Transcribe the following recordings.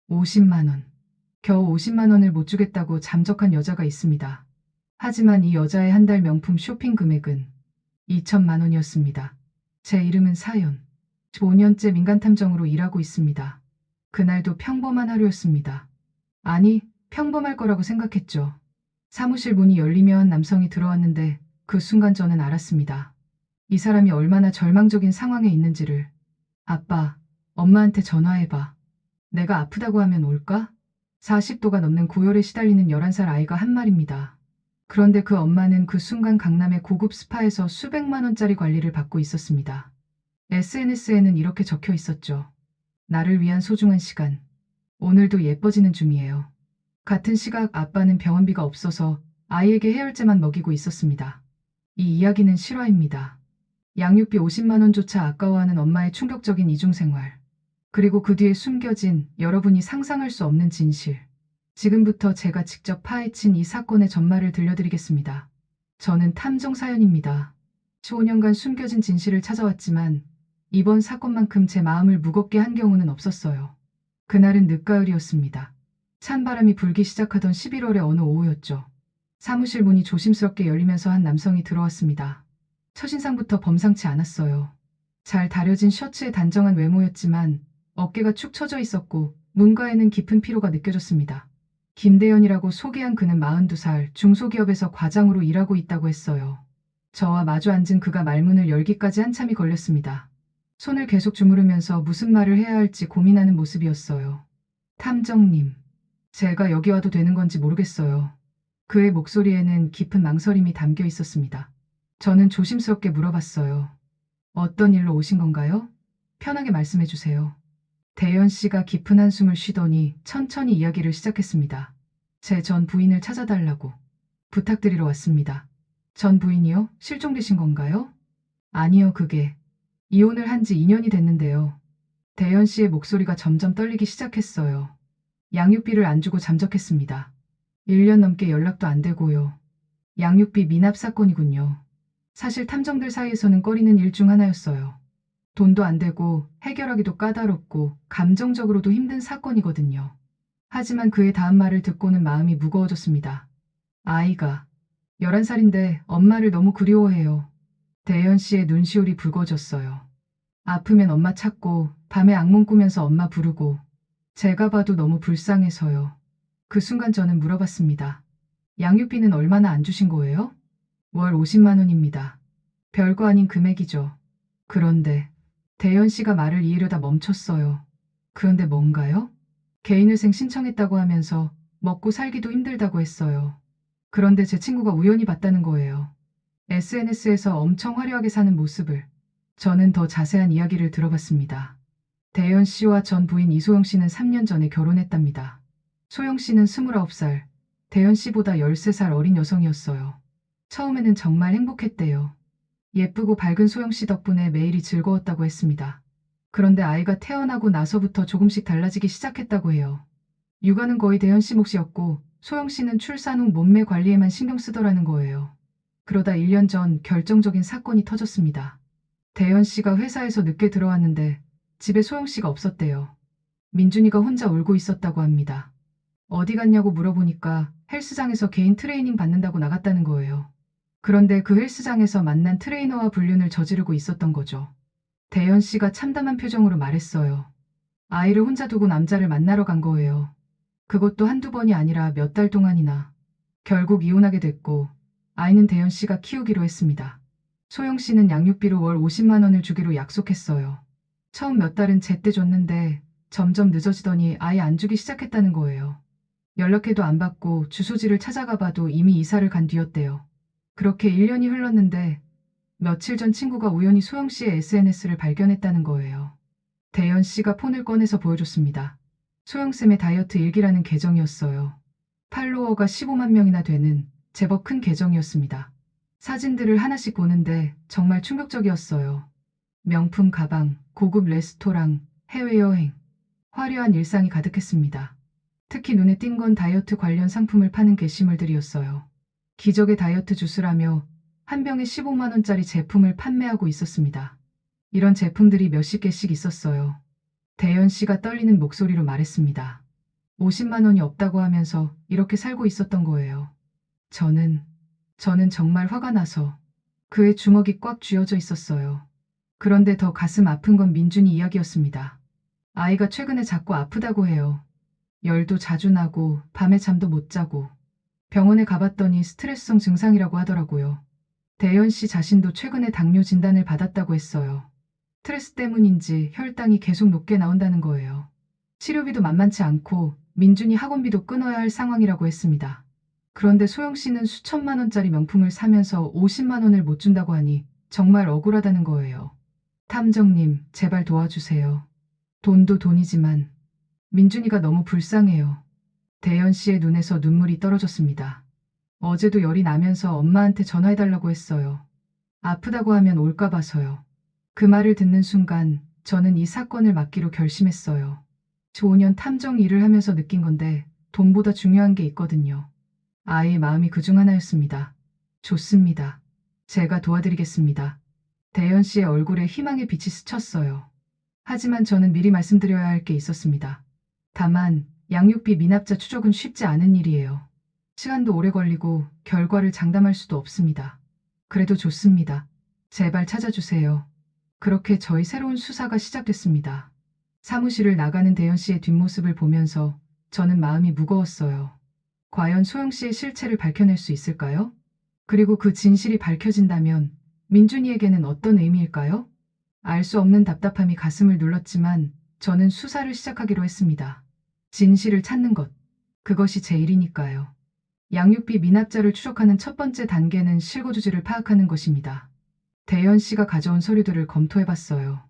50만 원. 겨우 50만 원을 못 주겠다고 잠적한 여자가 있습니다. 하지만 이 여자의 한 달 명품 쇼핑 금액은 2천만 원이었습니다. 제 이름은 사연. 5년째 민간탐정으로 일하고 있습니다. 그날도 평범한 하루였습니다. 아니, 평범할 거라고 생각했죠. 사무실 문이 열리며 남성이 들어왔는데 그 순간 저는 알았습니다. 이 사람이 얼마나 절망적인 상황에 있는지를. 아빠, 엄마한테 전화해봐. 내가 아프다고 하면 올까? 40도가 넘는 고열에 시달리는 11살 아이가 한 말입니다. 그런데 그 엄마는 그 순간 강남의 고급 스파에서 수백만 원짜리 관리를 받고 있었습니다. SNS에는 이렇게 적혀 있었죠. 나를 위한 소중한 시간. 오늘도 예뻐지는 중이에요. 같은 시각 아빠는 병원비가 없어서 아이에게 해열제만 먹이고 있었습니다. 이 이야기는 실화입니다. 양육비 50만 원조차 아까워하는 엄마의 충격적인 이중생활. 그리고 그 뒤에 숨겨진 여러분이 상상할 수 없는 진실. 지금부터 제가 직접 파헤친 이 사건의 전말을 들려드리겠습니다. 저는 탐정사연입니다. 15년간 숨겨진 진실을 찾아왔지만 이번 사건만큼 제 마음을 무겁게 한 경우는 없었어요. 그날은 늦가을이었습니다. 찬바람이 불기 시작하던 11월의 어느 오후였죠. 사무실 문이 조심스럽게 열리면서 한 남성이 들어왔습니다. 첫인상부터 범상치 않았어요. 잘 다려진 셔츠에 단정한 외모였지만 어깨가 축 처져 있었고 눈가에는 깊은 피로가 느껴졌습니다. 김대현이라고 소개한 그는 42살 중소기업에서 과장으로 일하고 있다고 했어요. 저와 마주 앉은 그가 말문을 열기까지 한참이 걸렸습니다. 손을 계속 주무르면서 무슨 말을 해야 할지 고민하는 모습이었어요. 탐정님, 제가 여기 와도 되는 건지 모르겠어요. 그의 목소리에는 깊은 망설임이 담겨 있었습니다. 저는 조심스럽게 물어봤어요. 어떤 일로 오신 건가요? 편하게 말씀해 주세요. 대현 씨가 깊은 한숨을 쉬더니 천천히 이야기를 시작했습니다. 제 전 부인을 찾아달라고 부탁드리러 왔습니다. 전 부인이요? 실종되신 건가요? 아니요, 그게 이혼을 한 지 2년이 됐는데요. 대현 씨의 목소리가 점점 떨리기 시작했어요. 양육비를 안 주고 잠적했습니다. 1년 넘게 연락도 안 되고요. 양육비 미납 사건이군요. 사실 탐정들 사이에서는 꺼리는 일 중 하나였어요. 돈도 안 되고 해결하기도 까다롭고 감정적으로도 힘든 사건이거든요. 하지만 그의 다음 말을 듣고는 마음이 무거워졌습니다. 아이가 11살인데 엄마를 너무 그리워해요. 대현 씨의 눈시울이 붉어졌어요. 아프면 엄마 찾고 밤에 악몽 꾸면서 엄마 부르고 제가 봐도 너무 불쌍해서요. 그 순간 저는 물어봤습니다. 양육비는 얼마나 안 주신 거예요? 월 50만 원입니다. 별거 아닌 금액이죠. 그런데 대현 씨가 말을 이으려다 멈췄어요. 그런데 뭔가요? 개인회생 신청했다고 하면서 먹고 살기도 힘들다고 했어요. 그런데 제 친구가 우연히 봤다는 거예요. SNS에서 엄청 화려하게 사는 모습을. 저는 더 자세한 이야기를 들어봤습니다. 대현 씨와 전 부인 이소영 씨는 3년 전에 결혼했답니다. 소영 씨는 29살, 대현 씨보다 13살 어린 여성이었어요. 처음에는 정말 행복했대요. 예쁘고 밝은 소영 씨 덕분에 매일이 즐거웠다고 했습니다. 그런데 아이가 태어나고 나서부터 조금씩 달라지기 시작했다고 해요. 육아는 거의 대현 씨 몫이었고 소영 씨는 출산 후 몸매 관리에만 신경 쓰더라는 거예요. 그러다 1년 전 결정적인 사건이 터졌습니다. 대현 씨가 회사에서 늦게 들어왔는데 집에 소영 씨가 없었대요. 민준이가 혼자 울고 있었다고 합니다. 어디 갔냐고 물어보니까 헬스장에서 개인 트레이닝 받는다고 나갔다는 거예요. 그런데 그 헬스장에서 만난 트레이너와 불륜을 저지르고 있었던 거죠. 대현 씨가 참담한 표정으로 말했어요. 아이를 혼자 두고 남자를 만나러 간 거예요. 그것도 한두 번이 아니라 몇 달 동안이나. 결국 이혼하게 됐고 아이는 대현 씨가 키우기로 했습니다. 소영 씨는 양육비로 월 50만 원을 주기로 약속했어요. 처음 몇 달은 제때 줬는데 점점 늦어지더니 아예 안 주기 시작했다는 거예요. 연락해도 안 받고 주소지를 찾아가 봐도 이미 이사를 간 뒤였대요. 그렇게 1년이 흘렀는데 며칠 전 친구가 우연히 소영 씨의 SNS를 발견했다는 거예요. 대현 씨가 폰을 꺼내서 보여줬습니다. 소영쌤의 다이어트 일기라는 계정이었어요. 팔로워가 15만 명이나 되는 제법 큰 계정이었습니다. 사진들을 하나씩 보는데 정말 충격적이었어요. 명품 가방, 고급 레스토랑, 해외여행, 화려한 일상이 가득했습니다. 특히 눈에 띈 건 다이어트 관련 상품을 파는 게시물들이었어요. 기적의 다이어트 주스라며 한 병에 15만 원짜리 제품을 판매하고 있었습니다. 이런 제품들이 몇십 개씩 있었어요. 대현 씨가 떨리는 목소리로 말했습니다. 50만 원이 없다고 하면서 이렇게 살고 있었던 거예요. 저는 정말 화가 나서 그의 주먹이 꽉 쥐어져 있었어요. 그런데 더 가슴 아픈 건 민준이 이야기였습니다. 아이가 최근에 자꾸 아프다고 해요. 열도 자주 나고 밤에 잠도 못 자고 병원에 가봤더니 스트레스성 증상이라고 하더라고요. 대현 씨 자신도 최근에 당뇨 진단을 받았다고 했어요. 스트레스 때문인지 혈당이 계속 높게 나온다는 거예요. 치료비도 만만치 않고 민준이 학원비도 끊어야 할 상황이라고 했습니다. 그런데 소영 씨는 수천만 원짜리 명품을 사면서 50만 원을 못 준다고 하니 정말 억울하다는 거예요. 탐정님, 제발 도와주세요. 돈도 돈이지만 민준이가 너무 불쌍해요. 대현 씨의 눈에서 눈물이 떨어졌습니다. 어제도 열이 나면서 엄마한테 전화해달라고 했어요. 아프다고 하면 올까 봐서요. 그 말을 듣는 순간 저는 이 사건을 맡기로 결심했어요. 저 5년 탐정 일을 하면서 느낀 건데 돈보다 중요한 게 있거든요. 아이의 마음이 그중 하나였습니다. 좋습니다. 제가 도와드리겠습니다. 대현 씨의 얼굴에 희망의 빛이 스쳤어요. 하지만 저는 미리 말씀드려야 할 게 있었습니다. 다만 양육비 미납자 추적은 쉽지 않은 일이에요. 시간도 오래 걸리고 결과를 장담할 수도 없습니다. 그래도 좋습니다. 제발 찾아주세요. 그렇게 저희 새로운 수사가 시작됐습니다. 사무실을 나가는 대현 씨의 뒷모습을 보면서 저는 마음이 무거웠어요. 과연 소영 씨의 실체를 밝혀낼 수 있을까요? 그리고 그 진실이 밝혀진다면 민준이에게는 어떤 의미일까요? 알 수 없는 답답함이 가슴을 눌렀지만 저는 수사를 시작하기로 했습니다. 진실을 찾는 것. 그것이 제 일이니까요. 양육비 미납자를 추적하는 첫 번째 단계는 실거주지를 파악하는 것입니다. 대현 씨가 가져온 서류들을 검토해봤어요.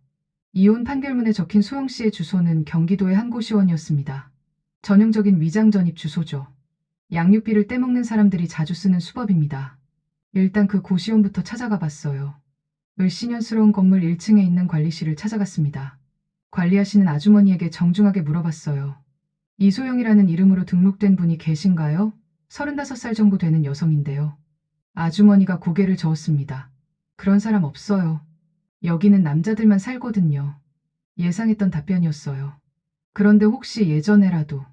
이혼 판결문에 적힌 소영 씨의 주소는 경기도의 한 고시원이었습니다. 전형적인 위장 전입 주소죠. 양육비를 떼먹는 사람들이 자주 쓰는 수법입니다. 일단 그 고시원부터 찾아가 봤어요. 을씨년스러운 건물 1층에 있는 관리실을 찾아갔습니다. 관리하시는 아주머니에게 정중하게 물어봤어요. 이소영이라는 이름으로 등록된 분이 계신가요? 35살 정도 되는 여성인데요. 아주머니가 고개를 저었습니다. 그런 사람 없어요. 여기는 남자들만 살거든요. 예상했던 답변이었어요. 그런데 혹시 예전에라도.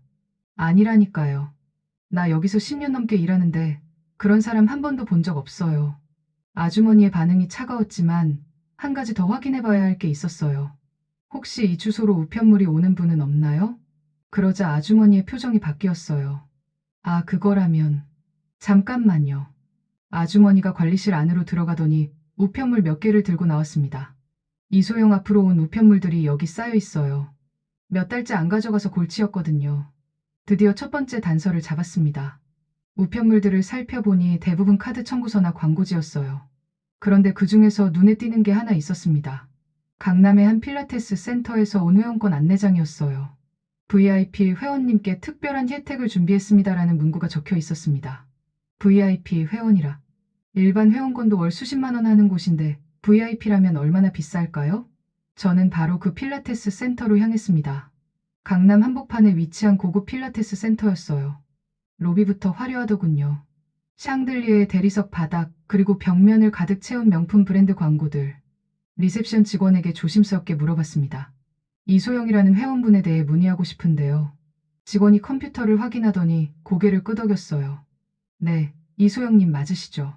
아니라니까요. 나 여기서 10년 넘게 일하는데 그런 사람 한 번도 본 적 없어요. 아주머니의 반응이 차가웠지만 한 가지 더 확인해봐야 할 게 있었어요. 혹시 이 주소로 우편물이 오는 분은 없나요? 그러자 아주머니의 표정이 바뀌었어요. 아, 그거라면. 잠깐만요. 아주머니가 관리실 안으로 들어가더니 우편물 몇 개를 들고 나왔습니다. 이소영 앞으로 온 우편물들이 여기 쌓여 있어요. 몇 달째 안 가져가서 골치였거든요. 드디어 첫 번째 단서를 잡았습니다. 우편물들을 살펴보니 대부분 카드 청구서나 광고지였어요. 그런데 그 중에서 눈에 띄는 게 하나 있었습니다. 강남의 한 필라테스 센터에서 온 회원권 안내장이었어요. VIP 회원님께 특별한 혜택을 준비했습니다라는 문구가 적혀 있었습니다. VIP 회원이라. 일반 회원권도 월 수십만 원 하는 곳인데 VIP라면 얼마나 비쌀까요? 저는 바로 그 필라테스 센터로 향했습니다. 강남 한복판에 위치한 고급 필라테스 센터였어요. 로비부터 화려하더군요. 샹들리에의 대리석 바닥, 그리고 벽면을 가득 채운 명품 브랜드 광고들. 리셉션 직원에게 조심스럽게 물어봤습니다. 이소영이라는 회원분에 대해 문의하고 싶은데요. 직원이 컴퓨터를 확인하더니 고개를 끄덕였어요. 네, 이소영님 맞으시죠?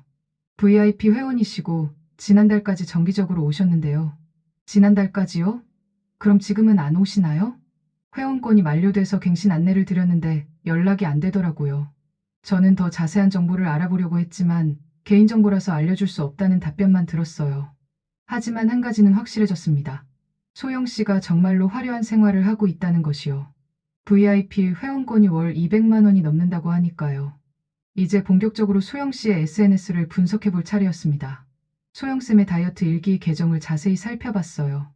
VIP 회원이시고 지난달까지 정기적으로 오셨는데요. 지난달까지요? 그럼 지금은 안 오시나요? 회원권이 만료돼서 갱신 안내를 드렸는데 연락이 안 되더라고요. 저는 더 자세한 정보를 알아보려고 했지만 개인정보라서 알려줄 수 없다는 답변만 들었어요. 하지만 한 가지는 확실해졌습니다. 소영 씨가 정말로 화려한 생활을 하고 있다는 것이요. VIP 회원권이 월 200만 원이 넘는다고 하니까요. 이제 본격적으로 소영 씨의 SNS를 분석해 볼 차례였습니다. 소영쌤의 다이어트 일기 계정을 자세히 살펴봤어요.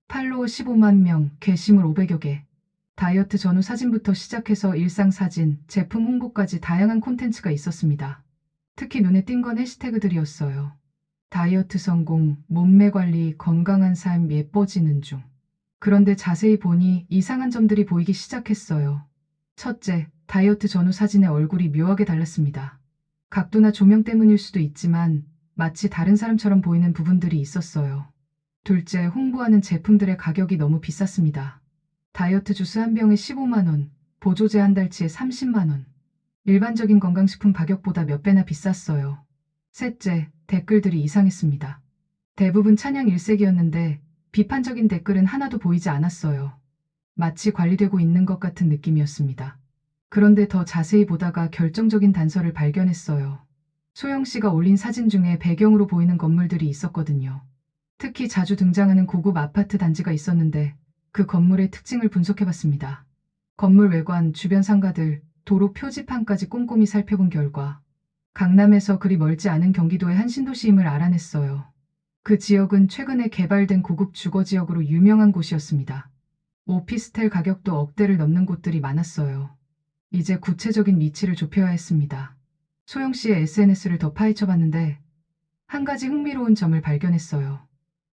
팔로워 15만 명, 게시물 500여 개. 다이어트 전후 사진부터 시작해서 일상 사진, 제품 홍보까지 다양한 콘텐츠가 있었습니다. 특히 눈에 띈 건 해시태그들이었어요. 다이어트 성공, 몸매 관리, 건강한 삶, 예뻐지는 중. 그런데 자세히 보니 이상한 점들이 보이기 시작했어요. 첫째, 다이어트 전후 사진의 얼굴이 묘하게 달랐습니다. 각도나 조명 때문일 수도 있지만 마치 다른 사람처럼 보이는 부분들이 있었어요. 둘째, 홍보하는 제품들의 가격이 너무 비쌌습니다. 다이어트 주스 한 병에 15만 원, 보조제 한 달치에 30만 원. 일반적인 건강식품 가격보다 몇 배나 비쌌어요. 셋째, 댓글들이 이상했습니다. 대부분 찬양 일색이었는데 비판적인 댓글은 하나도 보이지 않았어요. 마치 관리되고 있는 것 같은 느낌이었습니다. 그런데 더 자세히 보다가 결정적인 단서를 발견했어요. 소영 씨가 올린 사진 중에 배경으로 보이는 건물들이 있었거든요. 특히 자주 등장하는 고급 아파트 단지가 있었는데 그 건물의 특징을 분석해봤습니다. 건물 외관, 주변 상가들, 도로 표지판까지 꼼꼼히 살펴본 결과 강남에서 그리 멀지 않은 경기도의 한 신도시임을 알아냈어요. 그 지역은 최근에 개발된 고급 주거지역으로 유명한 곳이었습니다. 오피스텔 가격도 억대를 넘는 곳들이 많았어요. 이제 구체적인 위치를 좁혀야 했습니다. 소영 씨의 SNS를 더 파헤쳐봤는데 한 가지 흥미로운 점을 발견했어요.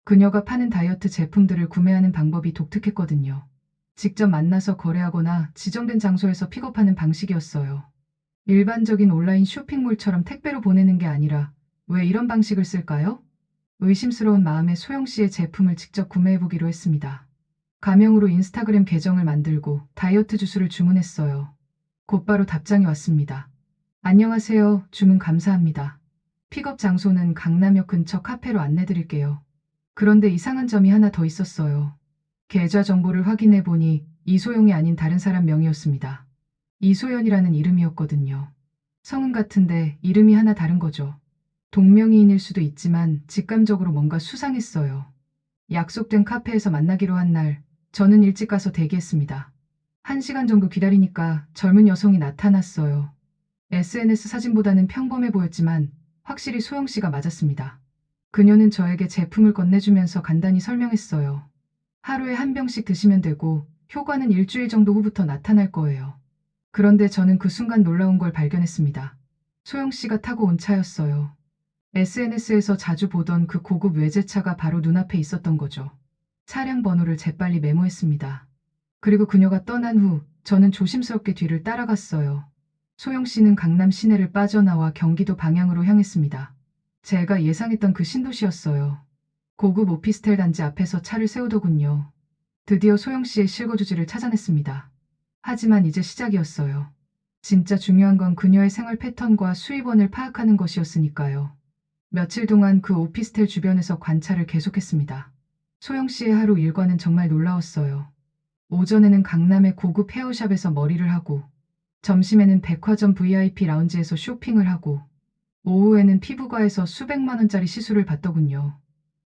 그녀가 파는 다이어트 제품들을 구매하는 방법이 독특했거든요. 직접 만나서 거래하거나 지정된 장소에서 픽업하는 방식이었어요. 일반적인 온라인 쇼핑몰처럼 택배로 보내는 게 아니라 왜 이런 방식을 쓸까요? 의심스러운 마음에 소영 씨의 제품을 직접 구매해보기로 했습니다. 가명으로 인스타그램 계정을 만들고 다이어트 주스를 주문했어요. 곧바로 답장이 왔습니다. 안녕하세요. 주문 감사합니다. 픽업 장소는 강남역 근처 카페로 안내드릴게요. 그런데 이상한 점이 하나 더 있었어요. 계좌 정보를 확인해 보니 이소영이 아닌 다른 사람 명이었습니다. 이소연이라는 이름이었거든요. 성은 같은데 이름이 하나 다른 거죠. 동명이인일 수도 있지만 직감적으로 뭔가 수상했어요. 약속된 카페에서 만나기로 한 날, 저는 일찍 가서 대기했습니다. 1시간 정도 기다리니까 젊은 여성이 나타났어요. SNS 사진보다는 평범해 보였지만 확실히 소영 씨가 맞았습니다. 그녀는 저에게 제품을 건네주면서 간단히 설명했어요. 하루에 한 병씩 드시면 되고 효과는 일주일 정도 후부터 나타날 거예요. 그런데 저는 그 순간 놀라운 걸 발견했습니다. 소영 씨가 타고 온 차였어요. SNS에서 자주 보던 그 고급 외제차가 바로 눈앞에 있었던 거죠. 차량 번호를 재빨리 메모했습니다. 그리고 그녀가 떠난 후 저는 조심스럽게 뒤를 따라갔어요. 소영 씨는 강남 시내를 빠져나와 경기도 방향으로 향했습니다. 제가 예상했던 그 신도시였어요. 고급 오피스텔 단지 앞에서 차를 세우더군요. 드디어 소영 씨의 실거주지를 찾아냈습니다. 하지만 이제 시작이었어요. 진짜 중요한 건 그녀의 생활 패턴과 수입원을 파악하는 것이었으니까요. 며칠 동안 그 오피스텔 주변에서 관찰을 계속했습니다. 소영 씨의 하루 일과는 정말 놀라웠어요. 오전에는 강남의 고급 헤어샵에서 머리를 하고, 점심에는 백화점 VIP 라운지에서 쇼핑을 하고, 오후에는 피부과에서 수백만 원짜리 시술을 받더군요.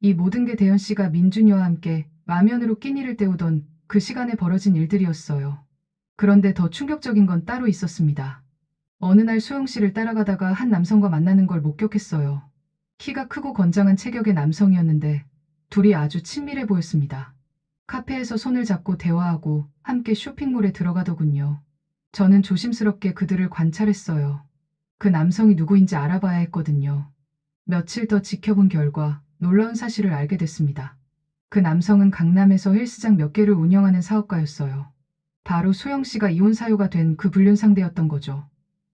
이 모든 게 대현 씨가 민준이와 함께 라면으로 끼니를 때우던 그 시간에 벌어진 일들이었어요. 그런데 더 충격적인 건 따로 있었습니다. 어느 날 소영 씨를 따라가다가 한 남성과 만나는 걸 목격했어요. 키가 크고 건장한 체격의 남성이었는데 둘이 아주 친밀해 보였습니다. 카페에서 손을 잡고 대화하고 함께 쇼핑몰에 들어가더군요. 저는 조심스럽게 그들을 관찰했어요. 그 남성이 누구인지 알아봐야 했거든요. 며칠 더 지켜본 결과 놀라운 사실을 알게 됐습니다. 그 남성은 강남에서 헬스장 몇 개를 운영하는 사업가였어요. 바로 소영 씨가 이혼 사유가 된 그 불륜 상대였던 거죠.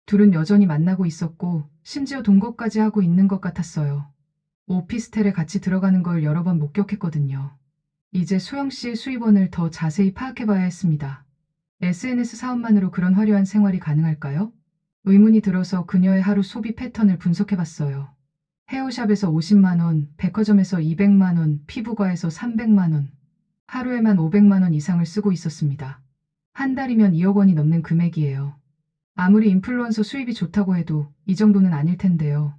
둘은 여전히 만나고 있었고 심지어 동거까지 하고 있는 것 같았어요. 오피스텔에 같이 들어가는 걸 여러 번 목격했거든요. 이제 소영 씨의 수입원을 더 자세히 파악해봐야 했습니다. SNS 사업만으로 그런 화려한 생활이 가능할까요? 의문이 들어서 그녀의 하루 소비 패턴을 분석해봤어요. 헤어샵에서 50만 원, 백화점에서 200만 원, 피부과에서 300만 원. 하루에만 500만 원 이상을 쓰고 있었습니다. 한 달이면 2억 원이 넘는 금액이에요. 아무리 인플루언서 수입이 좋다고 해도 이 정도는 아닐 텐데요.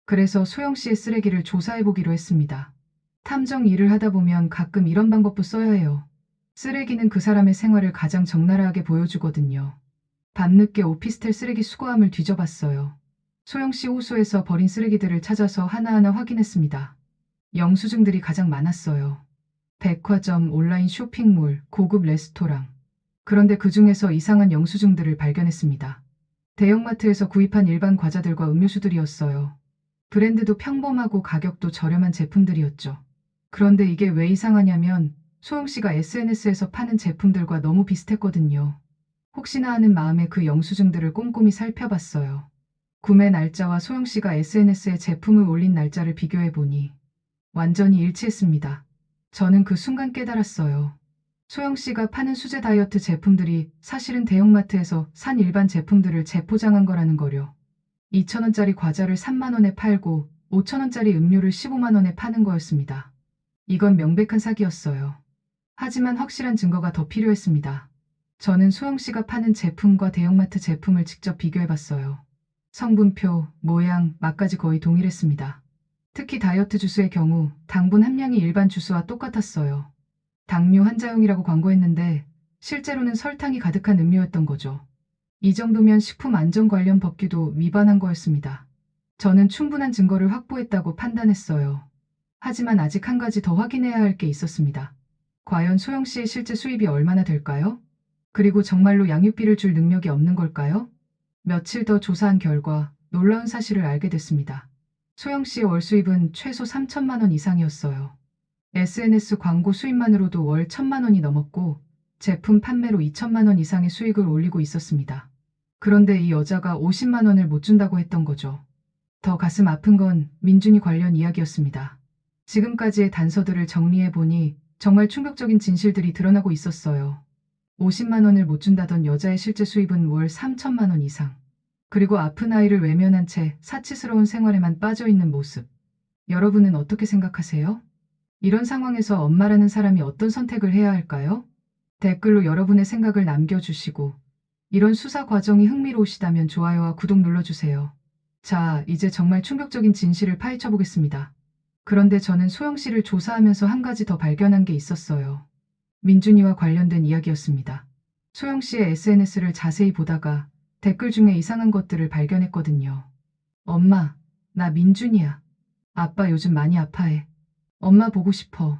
그래서 소영 씨의 쓰레기를 조사해보기로 했습니다. 탐정 일을 하다 보면 가끔 이런 방법도 써야 해요. 쓰레기는 그 사람의 생활을 가장 적나라하게 보여주거든요. 밤늦게 오피스텔 쓰레기 수거함을 뒤져봤어요. 소영 씨 호수에서 버린 쓰레기들을 찾아서 하나하나 확인했습니다. 영수증들이 가장 많았어요. 백화점, 온라인 쇼핑몰, 고급 레스토랑. 그런데 그 중에서 이상한 영수증들을 발견했습니다. 대형마트에서 구입한 일반 과자들과 음료수들이었어요. 브랜드도 평범하고 가격도 저렴한 제품들이었죠. 그런데 이게 왜 이상하냐면 소영 씨가 SNS에서 파는 제품들과 너무 비슷했거든요. 혹시나 하는 마음에 그 영수증들을 꼼꼼히 살펴봤어요. 구매 날짜와 소영 씨가 SNS에 제품을 올린 날짜를 비교해보니 완전히 일치했습니다. 저는 그 순간 깨달았어요. 소영 씨가 파는 수제 다이어트 제품들이 사실은 대형마트에서 산 일반 제품들을 재포장한 거라는 거려. 2,000원짜리 과자를 3만 원에 팔고 5,000원짜리 음료를 15만 원에 파는 거였습니다. 이건 명백한 사기였어요. 하지만 확실한 증거가 더 필요했습니다. 저는 소영 씨가 파는 제품과 대형마트 제품을 직접 비교해봤어요. 성분표, 모양, 맛까지 거의 동일했습니다. 특히 다이어트 주스의 경우 당분 함량이 일반 주스와 똑같았어요. 당뇨 환자용이라고 광고했는데 실제로는 설탕이 가득한 음료였던 거죠. 이 정도면 식품 안전 관련 법규도 위반한 거였습니다. 저는 충분한 증거를 확보했다고 판단했어요. 하지만 아직 한 가지 더 확인해야 할 게 있었습니다. 과연 소영 씨의 실제 수입이 얼마나 될까요? 그리고 정말로 양육비를 줄 능력이 없는 걸까요? 며칠 더 조사한 결과 놀라운 사실을 알게 됐습니다. 소영 씨의 월 수입은 최소 3천만 원 이상이었어요. SNS 광고 수입만으로도 월 1천만 원이 넘었고 제품 판매로 2천만 원 이상의 수익을 올리고 있었습니다. 그런데 이 여자가 50만 원을 못 준다고 했던 거죠. 더 가슴 아픈 건 민준이 관련 이야기였습니다. 지금까지의 단서들을 정리해보니 정말 충격적인 진실들이 드러나고 있었어요. 50만 원을 못 준다던 여자의 실제 수입은 월 3천만 원 이상. 그리고 아픈 아이를 외면한 채 사치스러운 생활에만 빠져있는 모습. 여러분은 어떻게 생각하세요? 이런 상황에서 엄마라는 사람이 어떤 선택을 해야 할까요? 댓글로 여러분의 생각을 남겨주시고 이런 수사 과정이 흥미로우시다면 좋아요와 구독 눌러주세요. 자, 이제 정말 충격적인 진실을 파헤쳐 보겠습니다. 그런데 저는 소영 씨를 조사하면서 한 가지 더 발견한 게 있었어요. 민준이와 관련된 이야기였습니다. 소영 씨의 SNS를 자세히 보다가 댓글 중에 이상한 것들을 발견했거든요. 엄마, 나 민준이야. 아빠 요즘 많이 아파해. 엄마 보고 싶어.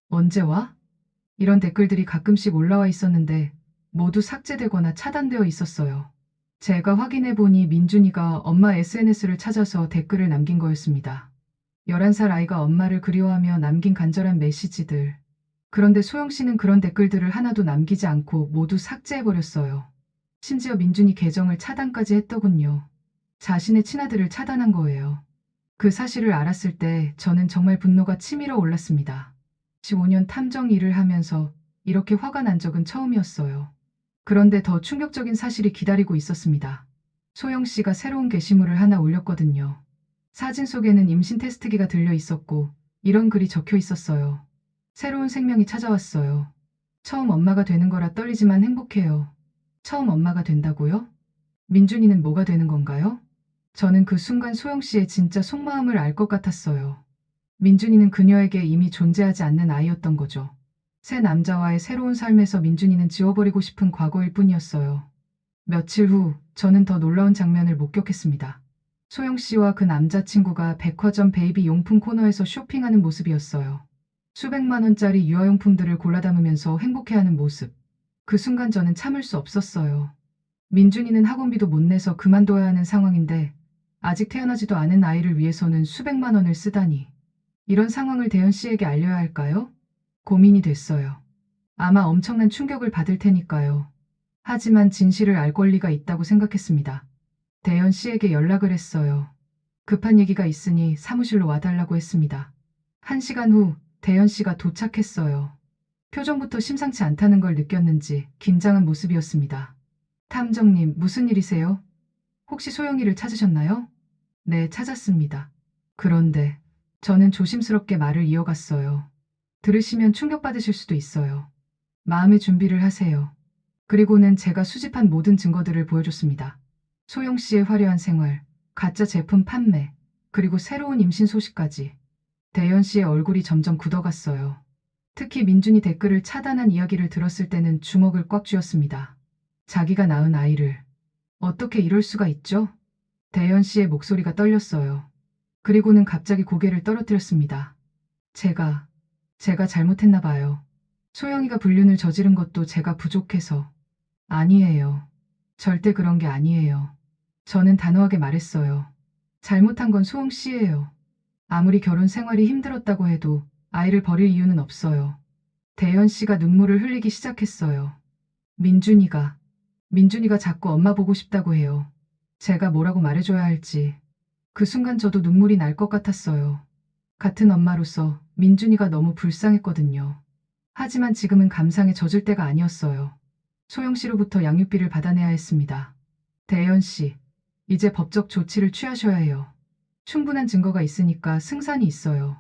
언제 와? 이런 댓글들이 가끔씩 올라와 있었는데 모두 삭제되거나 차단되어 있었어요. 제가 확인해보니 민준이가 엄마 SNS를 찾아서 댓글을 남긴 거였습니다. 11살 아이가 엄마를 그리워하며 남긴 간절한 메시지들. 그런데 소영 씨는 그런 댓글들을 하나도 남기지 않고 모두 삭제해버렸어요. 심지어 민준이 계정을 차단까지 했더군요. 자신의 친아들을 차단한 거예요. 그 사실을 알았을 때 저는 정말 분노가 치밀어 올랐습니다. 15년 탐정 일을 하면서 이렇게 화가 난 적은 처음이었어요. 그런데 더 충격적인 사실이 기다리고 있었습니다. 소영 씨가 새로운 게시물을 하나 올렸거든요. 사진 속에는 임신 테스트기가 들려 있었고 이런 글이 적혀 있었어요. 새로운 생명이 찾아왔어요. 처음 엄마가 되는 거라 떨리지만 행복해요. 처음 엄마가 된다고요? 민준이는 뭐가 되는 건가요? 저는 그 순간 소영 씨의 진짜 속마음을 알 것 같았어요. 민준이는 그녀에게 이미 존재하지 않는 아이였던 거죠. 새 남자와의 새로운 삶에서 민준이는 지워버리고 싶은 과거일 뿐이었어요. 며칠 후 저는 더 놀라운 장면을 목격했습니다. 소영 씨와 그 남자친구가 백화점 베이비 용품 코너에서 쇼핑하는 모습이었어요. 수백만 원짜리 유아용품들을 골라 담으면서 행복해하는 모습. 그 순간 저는 참을 수 없었어요. 민준이는 학원비도 못 내서 그만둬야 하는 상황인데 아직 태어나지도 않은 아이를 위해서는 수백만 원을 쓰다니. 이런 상황을 대현 씨에게 알려야 할까요? 고민이 됐어요. 아마 엄청난 충격을 받을 테니까요. 하지만 진실을 알 권리가 있다고 생각했습니다. 대현 씨에게 연락을 했어요. 급한 얘기가 있으니 사무실로 와달라고 했습니다. 1시간 후 대현 씨가 도착했어요. 표정부터 심상치 않다는 걸 느꼈는지 긴장한 모습이었습니다. 탐정님, 무슨 일이세요? 혹시 소영이를 찾으셨나요? 네, 찾았습니다. 그런데 저는 조심스럽게 말을 이어갔어요. 들으시면 충격받으실 수도 있어요. 마음의 준비를 하세요. 그리고는 제가 수집한 모든 증거들을 보여줬습니다. 소영 씨의 화려한 생활, 가짜 제품 판매, 그리고 새로운 임신 소식까지. 대현 씨의 얼굴이 점점 굳어갔어요. 특히 민준이 댓글을 차단한 이야기를 들었을 때는 주먹을 꽉 쥐었습니다. 자기가 낳은 아이를. 어떻게 이럴 수가 있죠? 대현 씨의 목소리가 떨렸어요. 그리고는 갑자기 고개를 떨어뜨렸습니다. 제가 잘못했나 봐요. 소영이가 불륜을 저지른 것도 제가 부족해서. 아니에요. 절대 그런 게 아니에요. 저는 단호하게 말했어요. 잘못한 건 소영 씨예요. 아무리 결혼 생활이 힘들었다고 해도 아이를 버릴 이유는 없어요. 대현 씨가 눈물을 흘리기 시작했어요. 민준이가 자꾸 엄마 보고 싶다고 해요. 제가 뭐라고 말해줘야 할지. 그 순간 저도 눈물이 날 것 같았어요. 같은 엄마로서 민준이가 너무 불쌍했거든요. 하지만 지금은 감상에 젖을 때가 아니었어요. 소영 씨로부터 양육비를 받아내야 했습니다. 대연 씨, 이제 법적 조치를 취하셔야 해요. 충분한 증거가 있으니까 승산이 있어요.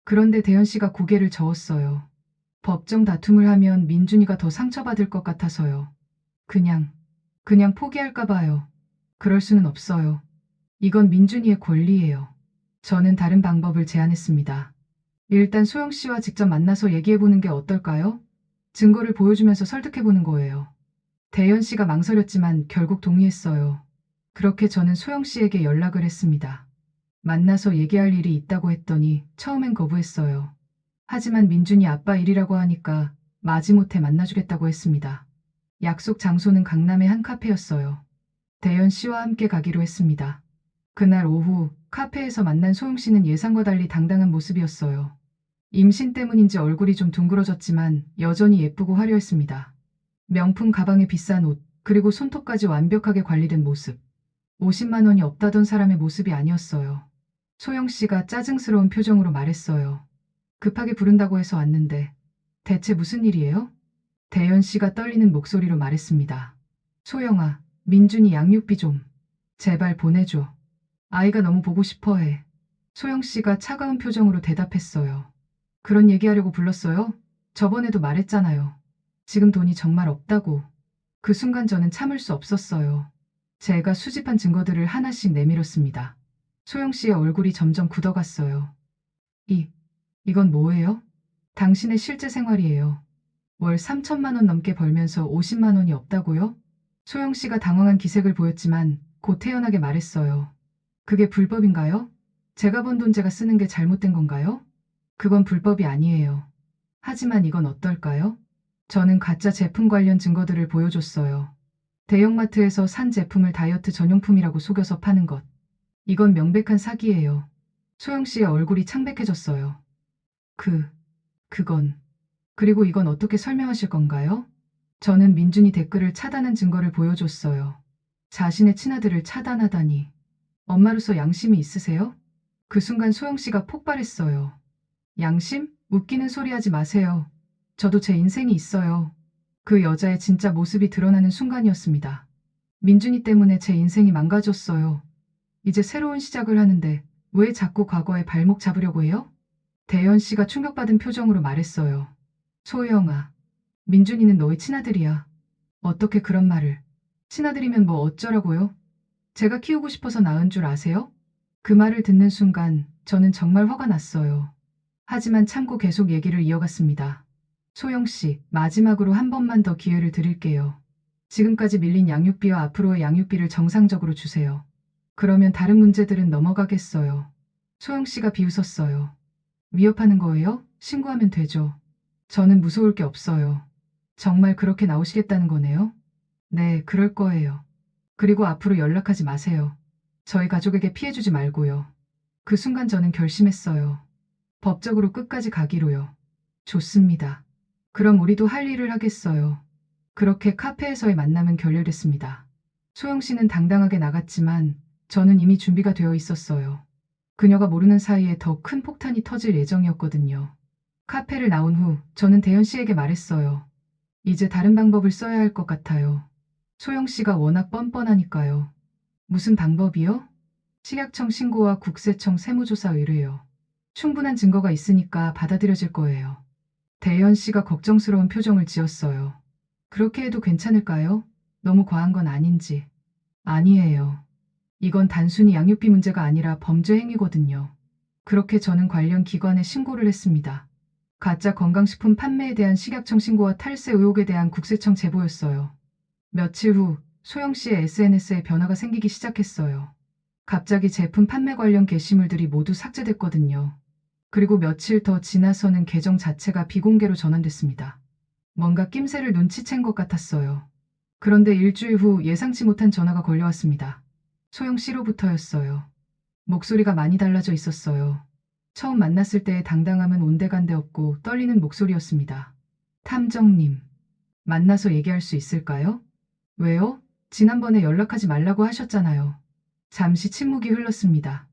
그런데 대연 씨가 고개를 저었어요. 법정 다툼을 하면 민준이가 더 상처받을 것 같아서요. 그냥 포기할까 봐요. 그럴 수는 없어요. 이건 민준이의 권리예요. 저는 다른 방법을 제안했습니다. 일단 소영 씨와 직접 만나서 얘기해보는 게 어떨까요? 증거를 보여주면서 설득해보는 거예요. 대연 씨가 망설였지만 결국 동의했어요. 그렇게 저는 소영 씨에게 연락을 했습니다. 만나서 얘기할 일이 있다고 했더니 처음엔 거부했어요. 하지만 민준이 아빠 일이라고 하니까 마지못해 만나주겠다고 했습니다. 약속 장소는 강남의 한 카페였어요. 대연 씨와 함께 가기로 했습니다. 그날 오후 카페에서 만난 소영 씨는 예상과 달리 당당한 모습이었어요. 임신 때문인지 얼굴이 좀 둥그러졌지만 여전히 예쁘고 화려했습니다. 명품 가방에 비싼 옷, 그리고 손톱까지 완벽하게 관리된 모습. 50만 원이 없다던 사람의 모습이 아니었어요. 소영 씨가 짜증스러운 표정으로 말했어요. 급하게 부른다고 해서 왔는데 대체 무슨 일이에요? 대연 씨가 떨리는 목소리로 말했습니다. 소영아, 민준이 양육비 좀 제발 보내줘. 아이가 너무 보고 싶어 해. 소영 씨가 차가운 표정으로 대답했어요. 그런 얘기하려고 불렀어요? 저번에도 말했잖아요. 지금 돈이 정말 없다고. 그 순간 저는 참을 수 없었어요. 제가 수집한 증거들을 하나씩 내밀었습니다. 소영 씨의 얼굴이 점점 굳어갔어요. 이건 뭐예요? 당신의 실제 생활이에요. 월 3천만 원 넘게 벌면서 50만 원이 없다고요? 소영 씨가 당황한 기색을 보였지만 곧 태연하게 말했어요. 그게 불법인가요? 제가 번 돈 제가 쓰는 게 잘못된 건가요? 그건 불법이 아니에요. 하지만 이건 어떨까요? 저는 가짜 제품 관련 증거들을 보여줬어요. 대형마트에서 산 제품을 다이어트 전용품이라고 속여서 파는 것. 이건 명백한 사기예요. 소영 씨의 얼굴이 창백해졌어요. 그건. 그리고 이건 어떻게 설명하실 건가요? 저는 민준이 댓글을 차단한 증거를 보여줬어요. 자신의 친아들을 차단하다니. 엄마로서 양심이 있으세요? 그 순간 소영 씨가 폭발했어요. 양심? 웃기는 소리 하지 마세요. 저도 제 인생이 있어요. 그 여자의 진짜 모습이 드러나는 순간이었습니다. 민준이 때문에 제 인생이 망가졌어요. 이제 새로운 시작을 하는데 왜 자꾸 과거에 발목 잡으려고 해요? 대연 씨가 충격받은 표정으로 말했어요. 소영아, 민준이는 너의 친아들이야. 어떻게 그런 말을. 친아들이면 뭐 어쩌라고요? 제가 키우고 싶어서 낳은 줄 아세요? 그 말을 듣는 순간 저는 정말 화가 났어요. 하지만 참고 계속 얘기를 이어갔습니다. 소영 씨, 마지막으로 한 번만 더 기회를 드릴게요. 지금까지 밀린 양육비와 앞으로의 양육비를 정상적으로 주세요. 그러면 다른 문제들은 넘어가겠어요. 소영 씨가 비웃었어요. 위협하는 거예요? 신고하면 되죠. 저는 무서울 게 없어요. 정말 그렇게 나오시겠다는 거네요? 네, 그럴 거예요. 그리고 앞으로 연락하지 마세요. 저희 가족에게 피해주지 말고요. 그 순간 저는 결심했어요. 법적으로 끝까지 가기로요. 좋습니다. 그럼 우리도 할 일을 하겠어요. 그렇게 카페에서의 만남은 결렬됐습니다. 소영 씨는 당당하게 나갔지만 저는 이미 준비가 되어 있었어요. 그녀가 모르는 사이에 더 큰 폭탄이 터질 예정이었거든요. 카페를 나온 후 저는 대현 씨에게 말했어요. 이제 다른 방법을 써야 할 것 같아요. 소영 씨가 워낙 뻔뻔하니까요. 무슨 방법이요? 식약청 신고와 국세청 세무조사 의뢰요. 충분한 증거가 있으니까 받아들여질 거예요. 대현 씨가 걱정스러운 표정을 지었어요. 그렇게 해도 괜찮을까요? 너무 과한 건 아닌지. 아니에요. 이건 단순히 양육비 문제가 아니라 범죄 행위거든요. 그렇게 저는 관련 기관에 신고를 했습니다. 가짜 건강식품 판매에 대한 식약청 신고와 탈세 의혹에 대한 국세청 제보였어요. 며칠 후 소영 씨의 SNS에 변화가 생기기 시작했어요. 갑자기 제품 판매 관련 게시물들이 모두 삭제됐거든요. 그리고 며칠 더 지나서는 계정 자체가 비공개로 전환됐습니다. 뭔가 낌새를 눈치챈 것 같았어요. 그런데 일주일 후 예상치 못한 전화가 걸려왔습니다. 소영 씨로부터였어요. 목소리가 많이 달라져 있었어요. 처음 만났을 때의 당당함은 온데간데 없고 떨리는 목소리였습니다. 탐정님, 만나서 얘기할 수 있을까요? 왜요? 지난번에 연락하지 말라고 하셨잖아요. 잠시 침묵이 흘렀습니다.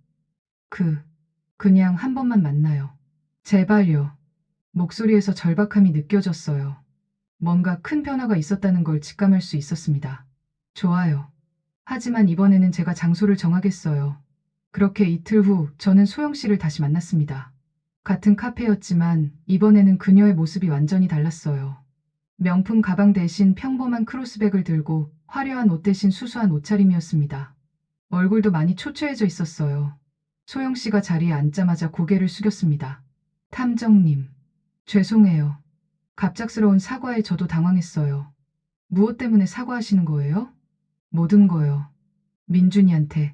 그냥 한 번만 만나요. 제발요. 목소리에서 절박함이 느껴졌어요. 뭔가 큰 변화가 있었다는 걸 직감할 수 있었습니다. 좋아요. 하지만 이번에는 제가 장소를 정하겠어요. 그렇게 이틀 후 저는 소영 씨를 다시 만났습니다. 같은 카페였지만 이번에는 그녀의 모습이 완전히 달랐어요. 명품 가방 대신 평범한 크로스백을 들고 화려한 옷 대신 수수한 옷차림이었습니다. 얼굴도 많이 초췌해져 있었어요. 소영 씨가 자리에 앉자마자 고개를 숙였습니다. 탐정님, 죄송해요. 갑작스러운 사과에 저도 당황했어요. 무엇 때문에 사과하시는 거예요? 모든 거요. 민준이한테,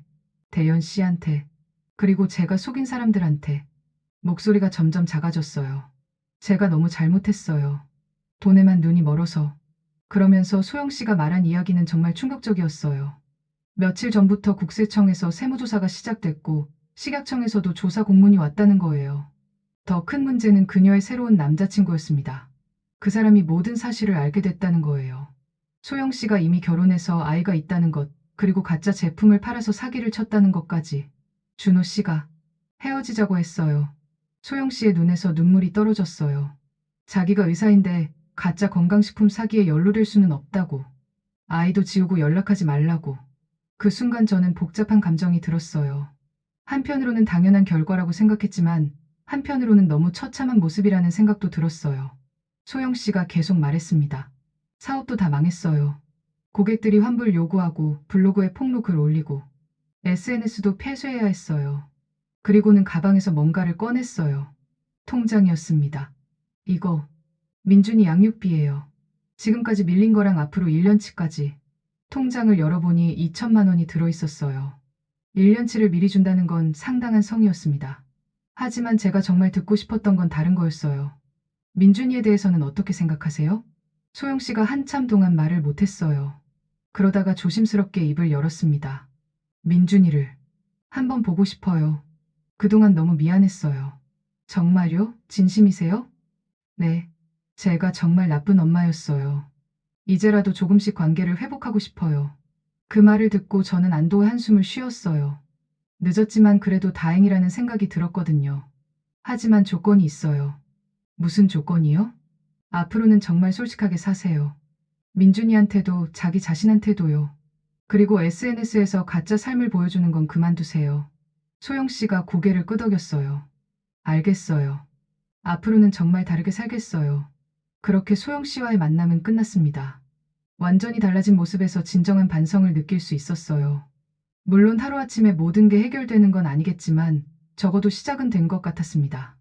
대연 씨한테, 그리고 제가 속인 사람들한테. 목소리가 점점 작아졌어요. 제가 너무 잘못했어요. 돈에만 눈이 멀어서. 그러면서 소영 씨가 말한 이야기는 정말 충격적이었어요. 며칠 전부터 국세청에서 세무조사가 시작됐고 식약청에서도 조사 공문이 왔다는 거예요. 더 큰 문제는 그녀의 새로운 남자친구였습니다. 그 사람이 모든 사실을 알게 됐다는 거예요. 소영 씨가 이미 결혼해서 아이가 있다는 것, 그리고 가짜 제품을 팔아서 사기를 쳤다는 것까지. 준호 씨가 헤어지자고 했어요. 소영 씨의 눈에서 눈물이 떨어졌어요. 자기가 의사인데 가짜 건강식품 사기에 연루될 수는 없다고. 아이도 지우고 연락하지 말라고. 그 순간 저는 복잡한 감정이 들었어요. 한편으로는 당연한 결과라고 생각했지만 한편으로는 너무 처참한 모습이라는 생각도 들었어요. 소영 씨가 계속 말했습니다. 사업도 다 망했어요. 고객들이 환불 요구하고 블로그에 폭로글 올리고 SNS도 폐쇄해야 했어요. 그리고는 가방에서 뭔가를 꺼냈어요. 통장이었습니다. 이거 민준이 양육비예요. 지금까지 밀린 거랑 앞으로 1년치까지. 통장을 열어보니 2천만 원이 들어있었어요. 1년치를 미리 준다는 건 상당한 성의였습니다. 하지만 제가 정말 듣고 싶었던 건 다른 거였어요. 민준이에 대해서는 어떻게 생각하세요? 소영 씨가 한참 동안 말을 못했어요. 그러다가 조심스럽게 입을 열었습니다. 민준이를 한번 보고 싶어요. 그동안 너무 미안했어요. 정말요? 진심이세요? 네. 제가 정말 나쁜 엄마였어요. 이제라도 조금씩 관계를 회복하고 싶어요. 그 말을 듣고 저는 안도의 한숨을 쉬었어요. 늦었지만 그래도 다행이라는 생각이 들었거든요. 하지만 조건이 있어요. 무슨 조건이요? 앞으로는 정말 솔직하게 사세요. 민준이한테도 자기 자신한테도요. 그리고 SNS에서 가짜 삶을 보여주는 건 그만두세요. 소영 씨가 고개를 끄덕였어요. 알겠어요. 앞으로는 정말 다르게 살겠어요. 그렇게 소영 씨와의 만남은 끝났습니다. 완전히 달라진 모습에서 진정한 반성을 느낄 수 있었어요. 물론 하루아침에 모든 게 해결되는 건 아니겠지만 적어도 시작은 된 것 같았습니다.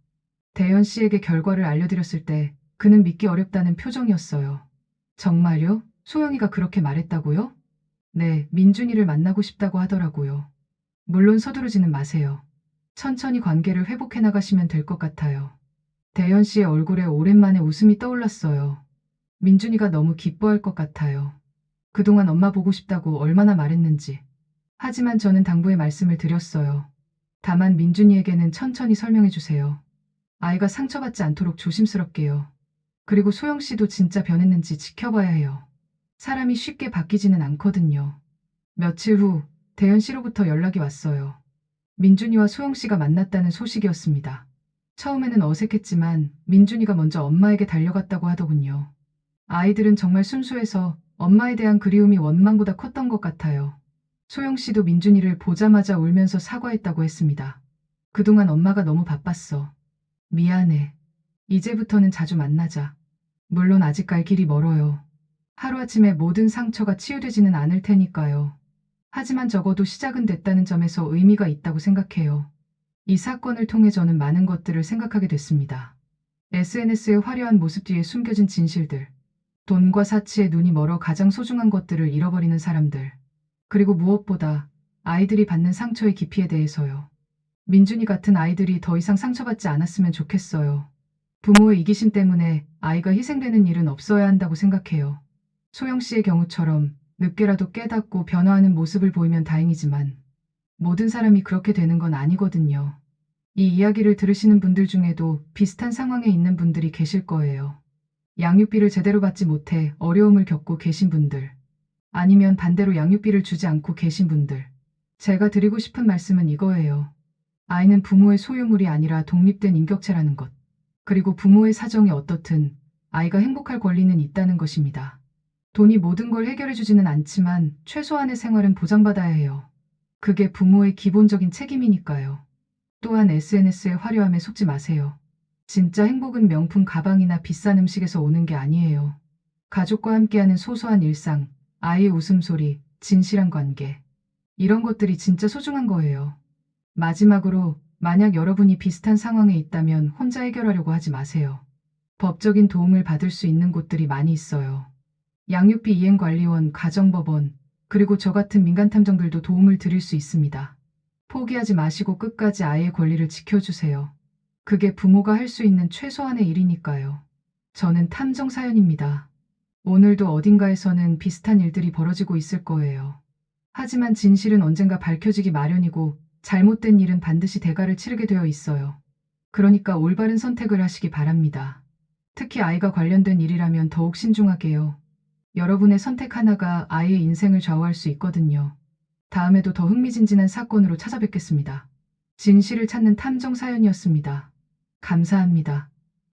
대연 씨에게 결과를 알려드렸을 때 그는 믿기 어렵다는 표정이었어요. 정말요? 소영이가 그렇게 말했다고요? 네, 민준이를 만나고 싶다고 하더라고요. 물론 서두르지는 마세요. 천천히 관계를 회복해 나가시면 될 것 같아요. 대연 씨의 얼굴에 오랜만에 웃음이 떠올랐어요. 민준이가 너무 기뻐할 것 같아요. 그동안 엄마 보고 싶다고 얼마나 말했는지. 하지만 저는 당부의 말씀을 드렸어요. 다만 민준이에게는 천천히 설명해 주세요. 아이가 상처받지 않도록 조심스럽게요. 그리고 소영 씨도 진짜 변했는지 지켜봐야 해요. 사람이 쉽게 바뀌지는 않거든요. 며칠 후 대연 씨로부터 연락이 왔어요. 민준이와 소영 씨가 만났다는 소식이었습니다. 처음에는 어색했지만 민준이가 먼저 엄마에게 달려갔다고 하더군요. 아이들은 정말 순수해서 엄마에 대한 그리움이 원망보다 컸던 것 같아요. 소영 씨도 민준이를 보자마자 울면서 사과했다고 했습니다. 그동안 엄마가 너무 바빴어. 미안해. 이제부터는 자주 만나자. 물론 아직 갈 길이 멀어요. 하루아침에 모든 상처가 치유되지는 않을 테니까요. 하지만 적어도 시작은 됐다는 점에서 의미가 있다고 생각해요. 이 사건을 통해 저는 많은 것들을 생각하게 됐습니다. SNS의 화려한 모습 뒤에 숨겨진 진실들. 돈과 사치에 눈이 멀어 가장 소중한 것들을 잃어버리는 사람들. 그리고 무엇보다 아이들이 받는 상처의 깊이에 대해서요. 민준이 같은 아이들이 더 이상 상처받지 않았으면 좋겠어요. 부모의 이기심 때문에 아이가 희생되는 일은 없어야 한다고 생각해요. 소영 씨의 경우처럼 늦게라도 깨닫고 변화하는 모습을 보이면 다행이지만 모든 사람이 그렇게 되는 건 아니거든요. 이 이야기를 들으시는 분들 중에도 비슷한 상황에 있는 분들이 계실 거예요. 양육비를 제대로 받지 못해 어려움을 겪고 계신 분들. 아니면 반대로 양육비를 주지 않고 계신 분들. 제가 드리고 싶은 말씀은 이거예요. 아이는 부모의 소유물이 아니라 독립된 인격체라는 것. 그리고 부모의 사정이 어떻든 아이가 행복할 권리는 있다는 것입니다. 돈이 모든 걸 해결해주지는 않지만 최소한의 생활은 보장받아야 해요. 그게 부모의 기본적인 책임이니까요. 또한 SNS의 화려함에 속지 마세요. 진짜 행복은 명품 가방이나 비싼 음식에서 오는 게 아니에요. 가족과 함께하는 소소한 일상, 아이의 웃음소리, 진실한 관계. 이런 것들이 진짜 소중한 거예요. 마지막으로, 만약 여러분이 비슷한 상황에 있다면 혼자 해결하려고 하지 마세요. 법적인 도움을 받을 수 있는 곳들이 많이 있어요. 양육비 이행관리원, 가정법원, 그리고 저 같은 민간탐정들도 도움을 드릴 수 있습니다. 포기하지 마시고 끝까지 아이의 권리를 지켜주세요. 그게 부모가 할 수 있는 최소한의 일이니까요. 저는 탐정 사연입니다. 오늘도 어딘가에서는 비슷한 일들이 벌어지고 있을 거예요. 하지만 진실은 언젠가 밝혀지기 마련이고 잘못된 일은 반드시 대가를 치르게 되어 있어요. 그러니까 올바른 선택을 하시기 바랍니다. 특히 아이가 관련된 일이라면 더욱 신중하게요. 여러분의 선택 하나가 아이의 인생을 좌우할 수 있거든요. 다음에도 더 흥미진진한 사건으로 찾아뵙겠습니다. 진실을 찾는 탐정 사연이었습니다. 감사합니다.